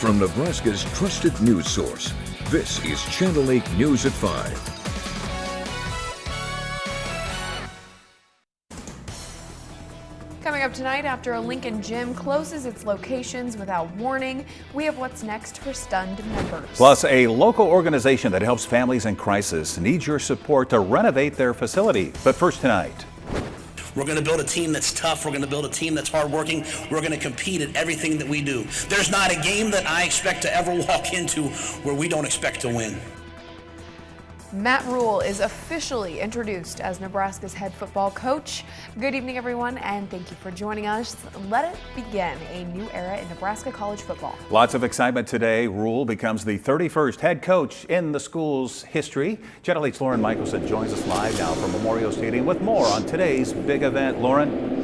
From Nebraska's trusted news source, this is Channel 8 News at 5. Coming up tonight, after a Lincoln gym closes its locations without warning, we have what's next for stunned members. Plus, a local organization that helps families in crisis needs your support to renovate their facility. But first tonight. We're going to build a team that's tough. We're going to build a team that's hardworking. We're going to compete at everything that we do. There's not a game that I expect to ever walk into where we don't expect to win. Matt Rule is officially introduced as Nebraska's head football coach. Good evening, everyone, and thank you for joining us. Let it begin a new era in Nebraska college football. Lots of excitement today. Rule becomes the 31st head coach in the school's history. Channel 8's Lauren Michelson joins us live now from Memorial Stadium with more on today's big event. Lauren?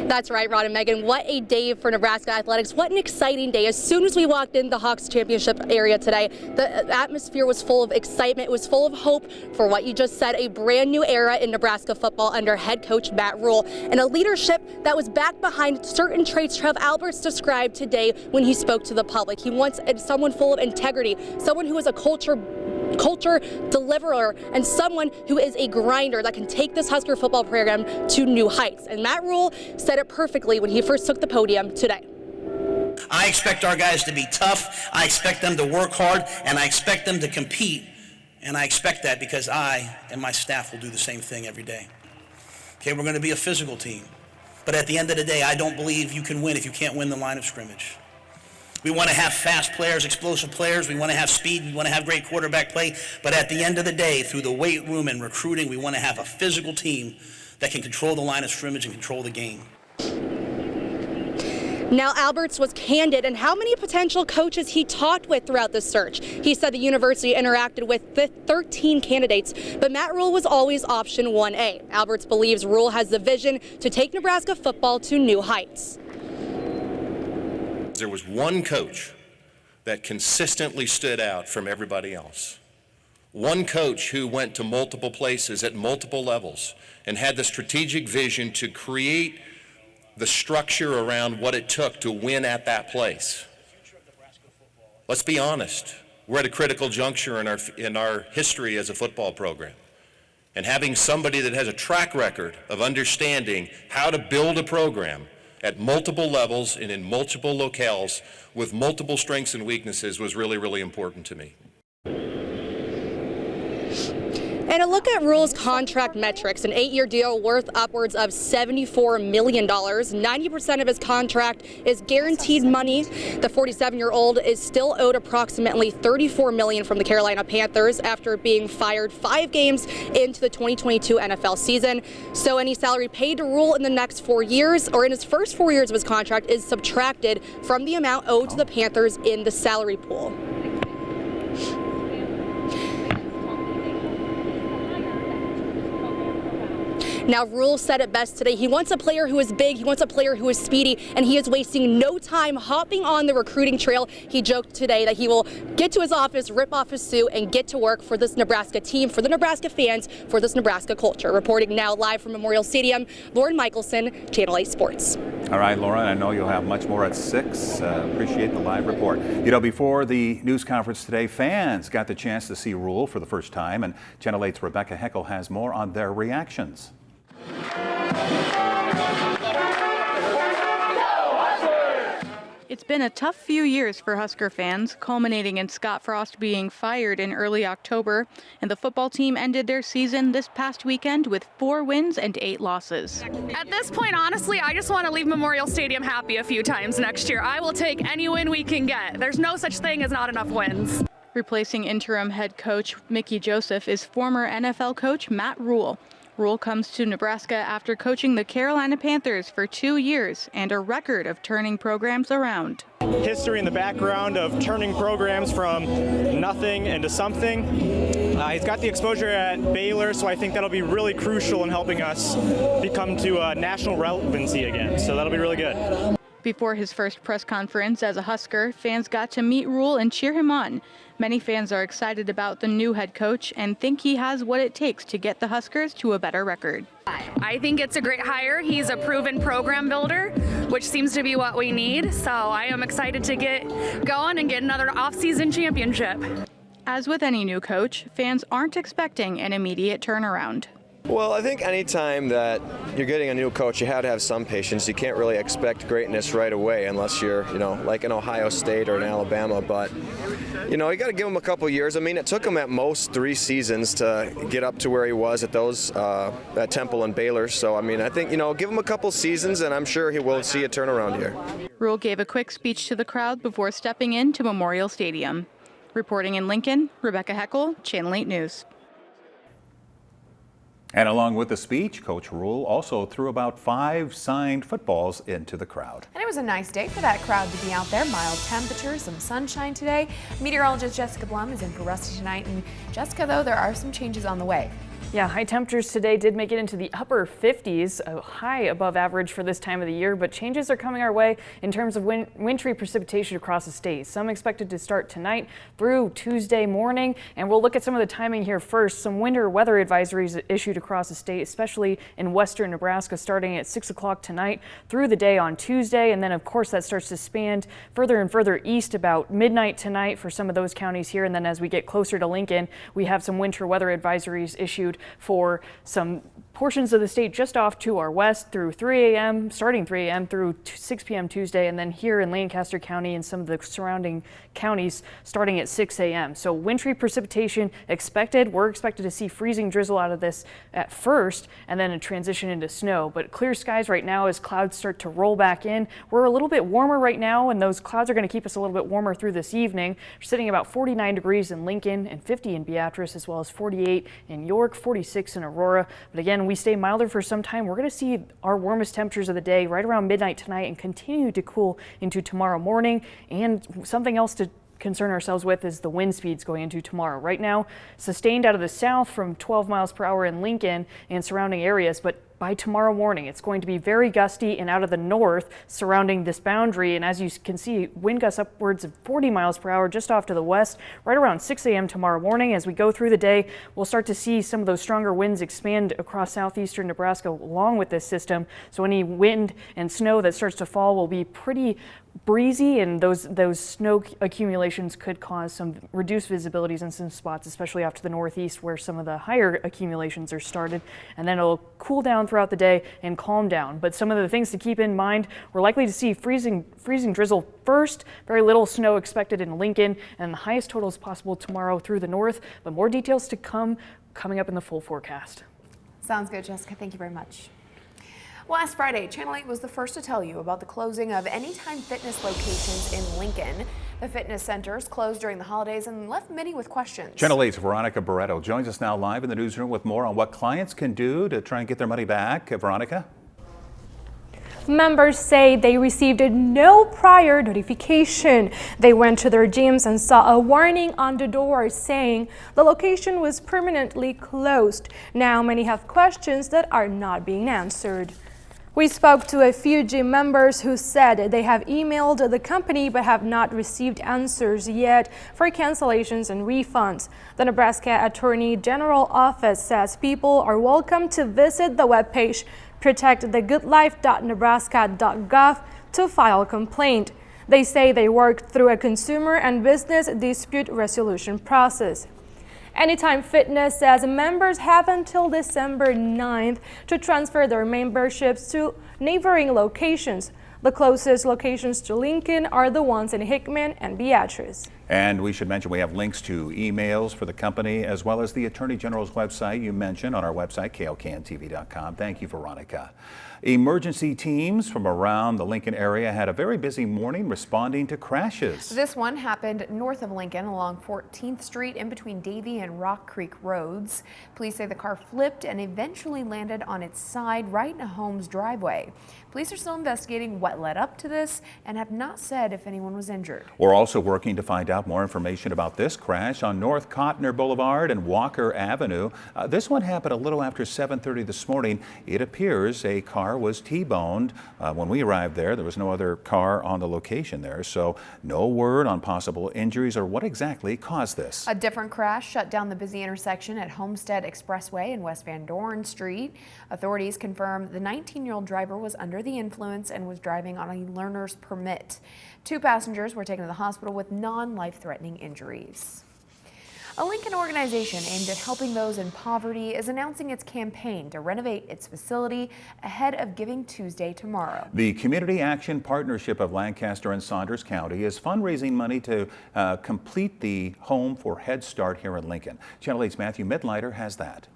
That's right, Rod and Megan. What a day for Nebraska athletics. What an exciting day. As soon as we walked in the Hawks championship area today, the atmosphere was full of excitement. It was full of hope for what you just said, a brand new era in Nebraska football under head coach Matt Rule, and a leadership that was back behind certain traits Trev Alberts described today when he spoke to the public. He wants someone full of integrity, someone who is a culture deliverer, and someone who is a grinder that can take this Husker football program to new heights. And Matt Rule said it perfectly when he first took the podium today. I expect our guys to be tough. I expect them to work hard, and I expect them to compete. And I expect that because I and my staff will do the same thing every day. Okay, we're going to be a physical team. But at the end of the day, I don't believe you can win if you can't win the line of scrimmage. We want to have fast players, explosive players. We want to have speed. We want to have great quarterback play. But at the end of the day, through the weight room and recruiting, we want to have a physical team that can control the line of scrimmage and control the game. Now, Alberts was candid in how many potential coaches he talked with throughout this search. He said the university interacted with 13 candidates, but Matt Rule was always option 1A. Alberts believes Rule has the vision to take Nebraska football to new heights. There was one coach that consistently stood out from everybody else. One coach who went to multiple places at multiple levels and had the strategic vision to create the structure around what it took to win at that place. Let's be honest. We're at a critical juncture in our history as a football program. And having somebody that has a track record of understanding how to build a program at multiple levels and in multiple locales with multiple strengths and weaknesses was really, really important to me. And a look at Rule's contract metrics, an 8-year deal worth upwards of $74 million. 90% of his contract is guaranteed money. The 47-year-old is still owed approximately $34 million from the Carolina Panthers after being fired 5 games into the 2022 NFL season. So any salary paid to Rule in the next 4 years, or in his first 4 years of his contract, is subtracted from the amount owed to the Panthers in the salary pool. Now, Rule said it best today. He wants a player who is big, he wants a player who is speedy, and he is wasting no time hopping on the recruiting trail. He joked today that he will get to his office, rip off his suit, and get to work for this Nebraska team, for the Nebraska fans, for this Nebraska culture. Reporting now live from Memorial Stadium, Lauren Michelson, Channel 8 Sports. All right, Lauren, I know you'll have much more at 6. Appreciate the live report. You know, before the news conference today, fans got the chance to see Rule for the first time, and Channel 8's Rebecca Heckel has more on their reactions. It's been a tough few years for Husker fans, culminating in Scott Frost being fired in early October, and the football team ended their season this past weekend with 4 wins and 8 losses. At this point, honestly, I just want to leave Memorial Stadium happy a few times next year. I will take any win we can get. There's no such thing as not enough wins. Replacing interim head coach Mickey Joseph is former NFL coach Matt Rule. Rule comes to Nebraska after coaching the Carolina Panthers for 2 years and a record of turning programs around. History in the background of turning programs from nothing into something. He's got the exposure at Baylor, so I think that'll be really crucial in helping us become to national relevancy again. So that'll be really good. Before his first press conference as a Husker, fans got to meet Rule and cheer him on. Many fans are excited about the new head coach and think he has what it takes to get the Huskers to a better record. I think it's a great hire. He's a proven program builder, which seems to be what we need. So I am excited to get going and get another off-season championship. As with any new coach, fans aren't expecting an immediate turnaround. Well, I think anytime that you're getting a new coach, you have to have some patience. You can't really expect greatness right away unless you're, like in Ohio State or in Alabama. But, you got to give him a couple years. I mean, it took him at most 3 seasons to get up to where he was at those at Temple and Baylor. So, I mean, I think, give him a couple seasons, and I'm sure he will see a turnaround here. Rule gave a quick speech to the crowd before stepping into Memorial Stadium. Reporting in Lincoln, Rebecca Heckel, Channel 8 News. And along with the speech, Coach Rule also threw about 5 signed footballs into the crowd. And it was a nice day for that crowd to be out there. Mild temperatures, some sunshine today. Meteorologist Jessica Blum is in for Rusty tonight. And Jessica, though, there are some changes on the way. Yeah, high temperatures today did make it into the upper 50s, a high above average for this time of the year, but changes are coming our way in terms of wintry precipitation across the state. Some expected to start tonight through Tuesday morning, and we'll look at some of the timing here first. Some winter weather advisories issued across the state, especially in western Nebraska, starting at 6 o'clock tonight through the day on Tuesday, and then of course that starts to span further and further east about midnight tonight for some of those counties here, and then as we get closer to Lincoln, we have some winter weather advisories issued for some portions of the state just off to our west through 3 a.m., starting 3 a.m. through 6 p.m. Tuesday, and then here in Lancaster County and some of the surrounding counties starting at 6 a.m. So wintry precipitation expected. We're expected to see freezing drizzle out of this at first and then a transition into snow. But clear skies right now as clouds start to roll back in. We're a little bit warmer right now, and those clouds are going to keep us a little bit warmer through this evening. We're sitting about 49 degrees in Lincoln and 50 in Beatrice, as well as 48 in York, 46 in Aurora. But again, we stay milder for some time. We're going to see our warmest temperatures of the day right around midnight tonight and continue to cool into tomorrow morning. And something else to concern ourselves with is the wind speeds going into tomorrow. Right now, sustained out of the south from 12 miles per hour in Lincoln and surrounding areas, but by tomorrow morning, it's going to be very gusty and out of the north surrounding this boundary. And as you can see, wind gusts upwards of 40 miles per hour just off to the west, right around 6 a.m. tomorrow morning. As we go through the day, we'll start to see some of those stronger winds expand across southeastern Nebraska along with this system. So any wind and snow that starts to fall will be pretty breezy, and those snow accumulations could cause some reduced visibilities in some spots, especially off to the northeast where some of the higher accumulations are started. And then it'll cool down throughout the day and calm down. But some of the things to keep in mind, we're likely to see freezing drizzle first, very little snow expected in Lincoln, and the highest totals possible tomorrow through the north, but more details to coming up in the full forecast. Sounds good, Jessica. Thank you very much. Last Friday, Channel 8 was the first to tell you about the closing of Anytime Fitness locations in Lincoln. The fitness centers closed during the holidays and left many with questions. Channel 8's Veronica Barreto joins us now live in the newsroom with more on what clients can do to try and get their money back. Veronica? Members say they received no prior notification. They went to their gyms and saw a warning on the door saying the location was permanently closed. Now many have questions that are not being answered. We spoke to a few gym members who said they have emailed the company but have not received answers yet for cancellations and refunds. The Nebraska Attorney General Office says people are welcome to visit the webpage protectthegoodlife.nebraska.gov to file a complaint. They say they worked through a consumer and business dispute resolution process. Anytime Fitness says members have until December 9th to transfer their memberships to neighboring locations. The closest locations to Lincoln are the ones in Hickman and Beatrice. And we should mention we have links to emails for the company as well as the Attorney General's website you mentioned on our website, klkntv.com. Thank you, Veronica. Emergency teams from around the Lincoln area had a very busy morning responding to crashes. This one happened north of Lincoln along 14th Street in between Davie and Rock Creek roads. Police say the car flipped and eventually landed on its side right in a home's driveway. Police are still investigating what led up to this and have not said if anyone was injured. We're also working to find out up, more information about this crash on North Cotner Boulevard and Walker Avenue. This one happened a little after 7:30 this morning. It appears a car was T-boned. When we arrived there was no other car on the location there, so no word on possible injuries or what exactly caused this. A different crash shut down the busy intersection at Homestead Expressway and West Van Dorn Street. Authorities confirmed the 19-year-old driver was under the influence and was driving on a learner's permit. 2 passengers were taken to the hospital with non-life-threatening injuries. A Lincoln organization aimed at helping those in poverty is announcing its campaign to renovate its facility ahead of Giving Tuesday tomorrow. The Community Action Partnership of Lancaster and Saunders County is fundraising money to complete the Home for Head Start here in Lincoln. Channel 8's Matthew Midlighter has that.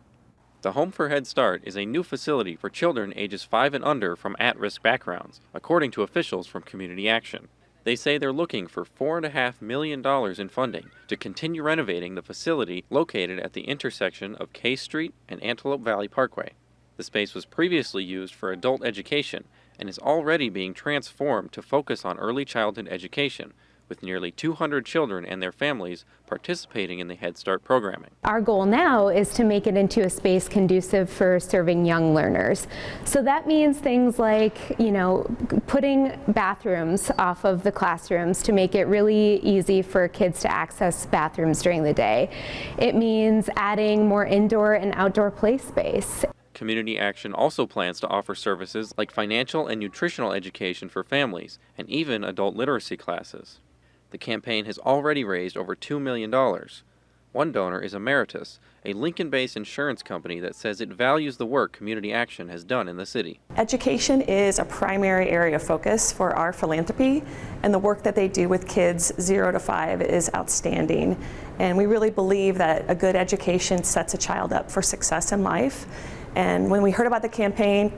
The Home for Head Start is a new facility for children ages 5 and under from at-risk backgrounds, according to officials from Community Action. They say they're looking for $4.5 million in funding to continue renovating the facility located at the intersection of K Street and Antelope Valley Parkway. The space was previously used for adult education and is already being transformed to focus on early childhood education, with nearly 200 children and their families participating in the Head Start programming. Our goal now is to make it into a space conducive for serving young learners. So that means things like, putting bathrooms off of the classrooms to make it really easy for kids to access bathrooms during the day. It means adding more indoor and outdoor play space. Community Action also plans to offer services like financial and nutritional education for families and even adult literacy classes. The campaign has already raised over $2 million. One donor is Emeritus, a Lincoln-based insurance company that says it values the work Community Action has done in the city. Education is a primary area of focus for our philanthropy, and the work that they do with kids 0 to 5 is outstanding. And we really believe that a good education sets a child up for success in life. And when we heard about the campaign,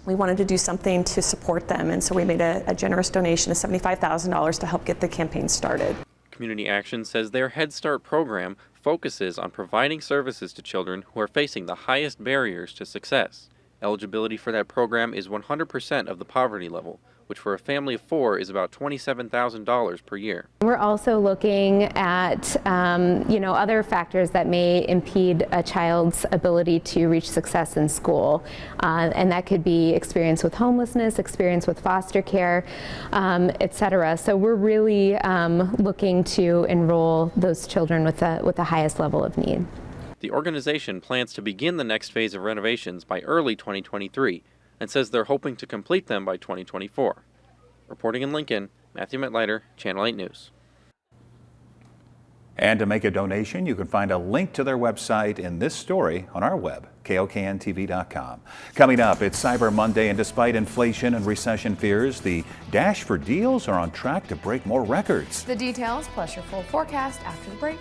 we wanted to do something to support them, and so we made a generous donation of $75,000 to help get the campaign started. Community Action says their Head Start program focuses on providing services to children who are facing the highest barriers to success. Eligibility for that program is 100% of the poverty level, which for a family of 4 is about $27,000 per year. We're also looking at other factors that may impede a child's ability to reach success in school, and that could be experience with homelessness, experience with foster care, etc. So we're really looking to enroll those children with the highest level of need. The organization plans to begin the next phase of renovations by early 2023 and says they're hoping to complete them by 2024. Reporting in Lincoln, Matthew Mitleiter, Channel 8 News. And to make a donation, you can find a link to their website in this story on our web, KOKNTV.com. Coming up, it's Cyber Monday, and despite inflation and recession fears, the dash for deals are on track to break more records. The details plus your full forecast after the break.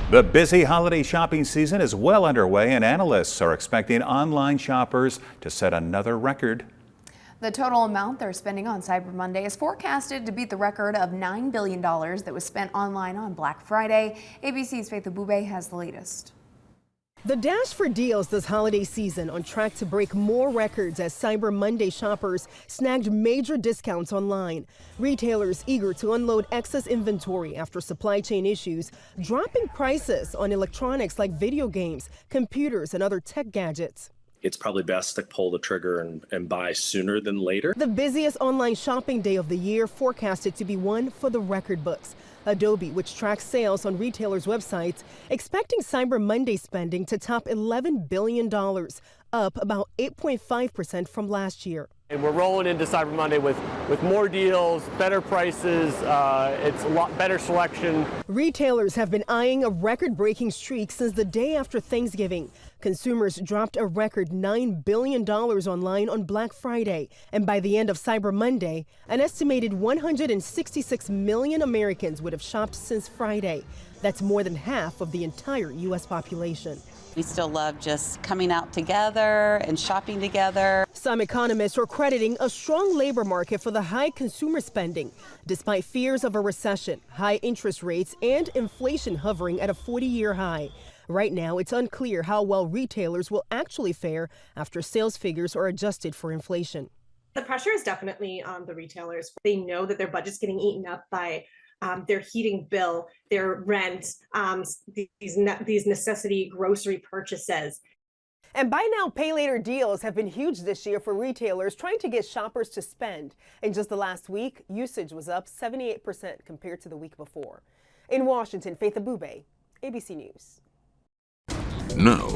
The busy holiday shopping season is well underway, and analysts are expecting online shoppers to set another record. The total amount they're spending on Cyber Monday is forecasted to beat the record of $9 billion that was spent online on Black Friday. ABC's Faith Abube has the latest. The dash for deals this holiday season on track to break more records as Cyber Monday shoppers snagged major discounts online. Retailers eager to unload excess inventory after supply chain issues, dropping prices on electronics like video games, computers, and other tech gadgets. It's probably best to pull the trigger and buy sooner than later. The busiest online shopping day of the year forecasted to be one for the record books. Adobe, which tracks sales on retailers' websites, expecting Cyber Monday spending to top $11 billion, up about 8.5% from last year. And we're rolling into Cyber Monday with more deals, better prices, it's a lot better selection. Retailers have been eyeing a record-breaking streak since the day after Thanksgiving. Consumers dropped a record $9 billion online on Black Friday. And by the end of Cyber Monday, an estimated 166 million Americans would have shopped since Friday. That's more than half of the entire U.S. population. We still love just coming out together and shopping together. Some economists are crediting a strong labor market for the high consumer spending, despite fears of a recession, high interest rates, and inflation hovering at a 40-year high. Right now, it's unclear how well retailers will actually fare after sales figures are adjusted for inflation. The pressure is definitely on the retailers. They know that their budget's getting eaten up by their heating bill, their rent, these necessity grocery purchases. And buy now, pay later deals have been huge this year for retailers trying to get shoppers to spend. In just the last week, usage was up 78% compared to the week before. In Washington, Faith Abube, ABC News. Now,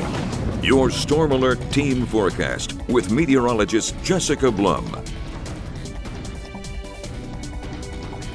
your Storm Alert team forecast with meteorologist Jessica Blum.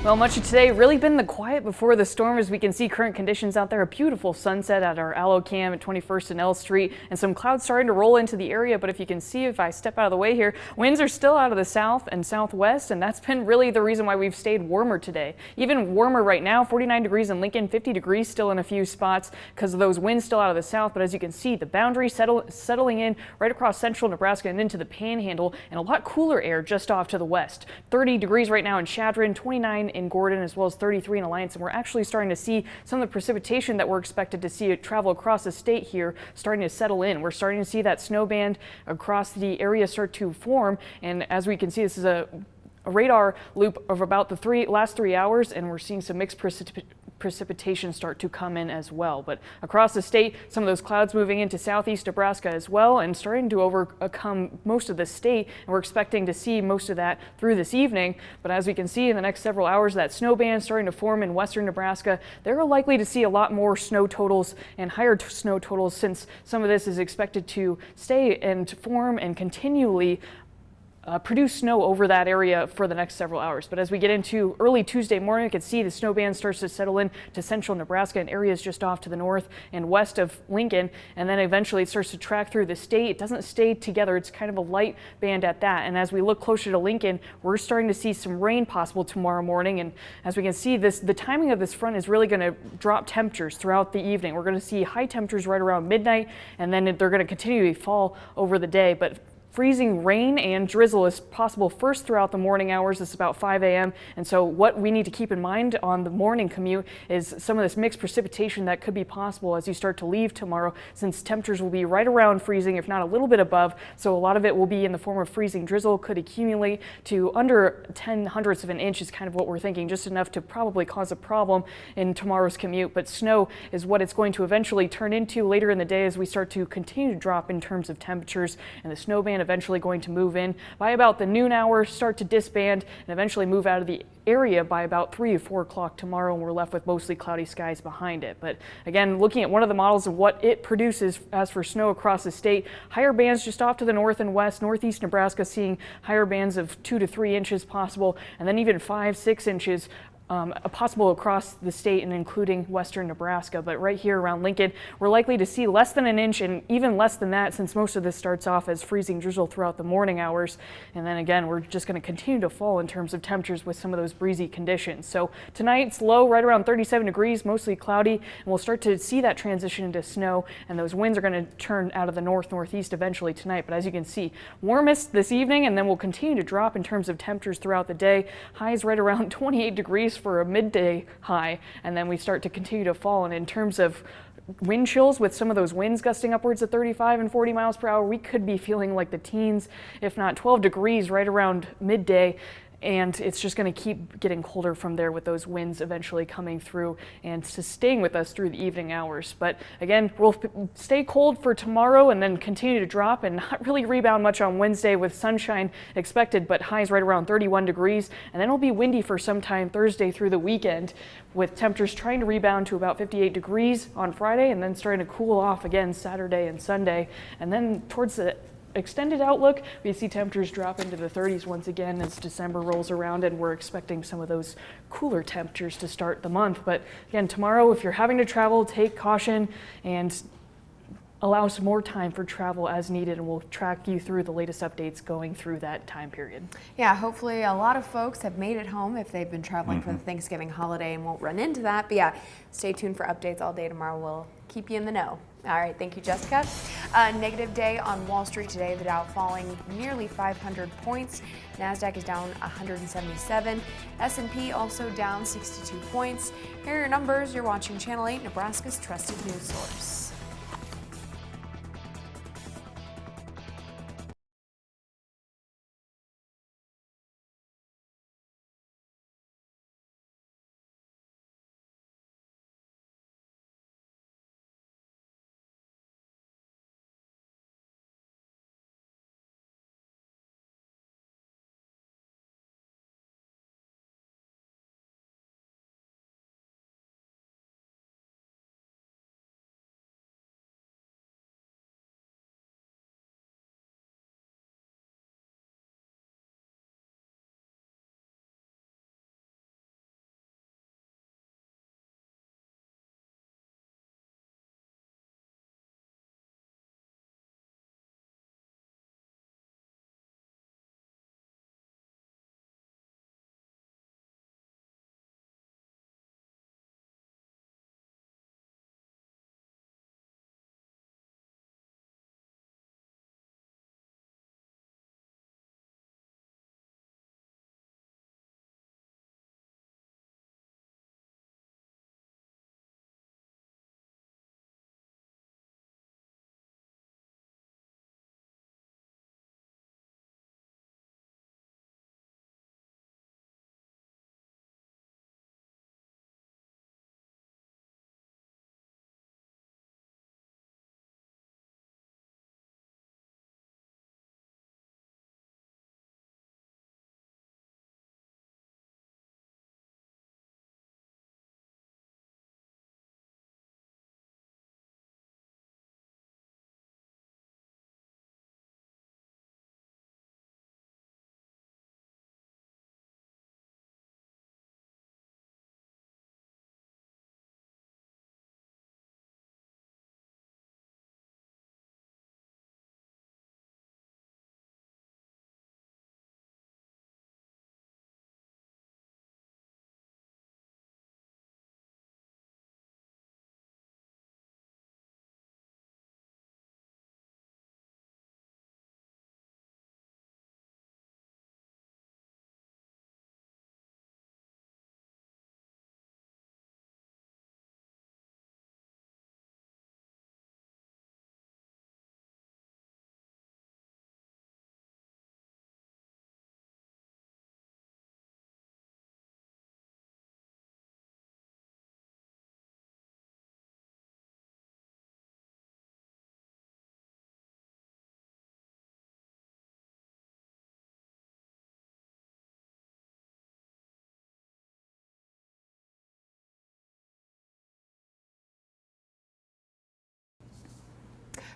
Well, much of today really been the quiet before the storm. As we can see current conditions out there, a beautiful sunset at our Allo Cam at 21st and L Street, and some clouds starting to roll into the area. But if you can see, if I step out of the way here, winds are still out of the south and southwest, and that's been really the reason why we've stayed warmer today. Even warmer right now, 49 degrees in Lincoln, 50 degrees still in a few spots because of those winds still out of the south. But as you can see, the boundary settling in right across central Nebraska and into the Panhandle, and a lot cooler air just off to the west. 30 degrees right now in Chadron, 29 in Gordon, as well as 33 in Alliance, and we're actually starting to see some of the precipitation that we're expected to see travel across the state here starting to settle in. We're starting to see that snow band across the area start to form, and as we can see, this is a radar loop of about the last 3 hours, and we're seeing some mixed precipitation start to come in as well. But across the state, some of those clouds moving into southeast Nebraska as well and starting to overcome most of the state, and we're expecting to see most of that through this evening. But as we can see in the next several hours, that snow band starting to form in western Nebraska. They're likely to see a lot more snow totals and higher snow totals, since some of this is expected to stay and form and continually produce snow over that area for the next several hours. But as we get into early Tuesday morning, you can see the snow band starts to settle in to central Nebraska and areas just off to the north and west of Lincoln, and then eventually it starts to track through the state. It doesn't stay together. It's kind of a light band at that. And as we look closer to Lincoln, we're starting to see some rain possible tomorrow morning. And as we can see, the timing of this front is really going to drop temperatures throughout the evening. We're going to see high temperatures right around midnight, and then they're going to continue to fall over the day. But freezing rain and drizzle is possible first throughout the morning hours. It's about 5 a.m. And so what we need to keep in mind on the morning commute is some of this mixed precipitation that could be possible as you start to leave tomorrow, since temperatures will be right around freezing, if not a little bit above. So a lot of it will be in the form of freezing drizzle, could accumulate to under 0.10 of an inch is kind of what we're thinking, just enough to probably cause a problem in tomorrow's commute. But snow is what it's going to eventually turn into later in the day as we start to continue to drop in terms of temperatures, and the snow band eventually going to move in by about the noon hour, start to disband, and eventually move out of the area by about 3 or 4 o'clock tomorrow, and we're left with mostly cloudy skies behind it. But again, looking at one of the models of what it produces as for snow across the state, higher bands just off to the north and west, northeast Nebraska seeing higher bands of 2 to 3 inches possible, and then even 5-6 inches possible across the state and including western Nebraska. But right here around Lincoln, we're likely to see less than an inch and even less than that, since most of this starts off as freezing drizzle throughout the morning hours. And then again, we're just going to continue to fall in terms of temperatures with some of those breezy conditions. So tonight's low right around 37 degrees, mostly cloudy, and we'll start to see that transition into snow, and those winds are going to turn out of the northeast eventually tonight. But as you can see, warmest this evening, and then we'll continue to drop in terms of temperatures throughout the day. Highs right around 28 degrees for a midday high, and then we start to continue to fall. And in terms of wind chills, with some of those winds gusting upwards of 35 and 40 miles per hour, we could be feeling like the teens, if not 12 degrees right around midday. And it's just going to keep getting colder from there, with those winds eventually coming through and staying with us through the evening hours. But again, we'll stay cold for tomorrow and then continue to drop and not really rebound much on Wednesday, with sunshine expected, but highs right around 31 degrees. And then it'll be windy for some time Thursday through the weekend, with temperatures trying to rebound to about 58 degrees on Friday and then starting to cool off again Saturday and Sunday. And then towards the extended outlook, we see temperatures drop into the 30s once again as December rolls around, and we're expecting some of those cooler temperatures to start the month. But again, tomorrow, if you're having to travel, take caution and allow some more time for travel as needed, and we'll track you through the latest updates going through that time period. Yeah, hopefully a lot of folks have made it home if they've been traveling for the Thanksgiving holiday and won't run into that. But yeah, stay tuned for updates all day tomorrow. We'll keep you in the know. All right, thank you, Jessica. Negative day on Wall Street today. The Dow falling nearly 500 points. NASDAQ is down 177. S&P also down 62 points. Here are your numbers. You're watching Channel 8, Nebraska's trusted news source.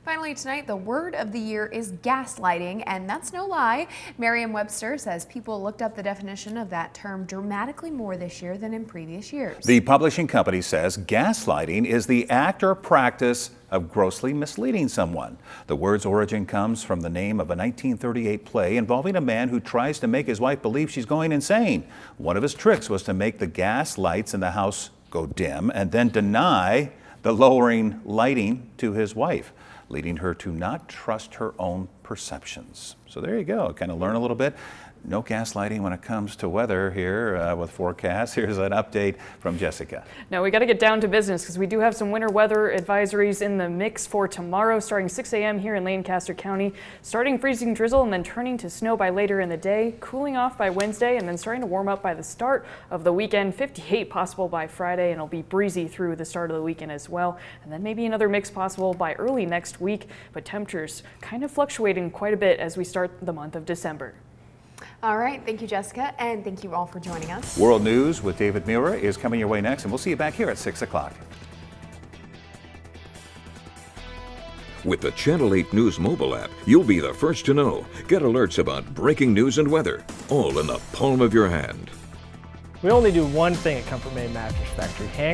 Finally tonight, the word of the year is gaslighting, and that's no lie. Merriam-Webster says people looked up the definition of that term dramatically more this year than in previous years. The publishing company says gaslighting is the act or practice of grossly misleading someone. The word's origin comes from the name of a 1938 play involving a man who tries to make his wife believe she's going insane. One of his tricks was to make the gas lights in the house go dim and then deny the lowering lighting to his wife, leading her to not trust her own perceptions. So there you go, kind of learn a little bit. No gaslighting when it comes to weather here with forecasts. Here's an update from Jessica. Now we got to get down to business because we do have some winter weather advisories in the mix for tomorrow, starting 6 a.m. here in Lancaster County, starting freezing drizzle and then turning to snow by later in the day, cooling off by Wednesday and then starting to warm up by the start of the weekend. 58 possible by Friday, and it'll be breezy through the start of the weekend as well. And then maybe another mix possible by early next week, but temperatures kind of fluctuating quite a bit as we start the month of December. All right, thank you, Jessica, and thank you all for joining us. World News with David Mura is coming your way next, and we'll see you back here at 6 o'clock. With the Channel 8 News mobile app, you'll be the first to know. Get alerts about breaking news and weather, all in the palm of your hand. We only do one thing at Comfort Maid Mattress Factory.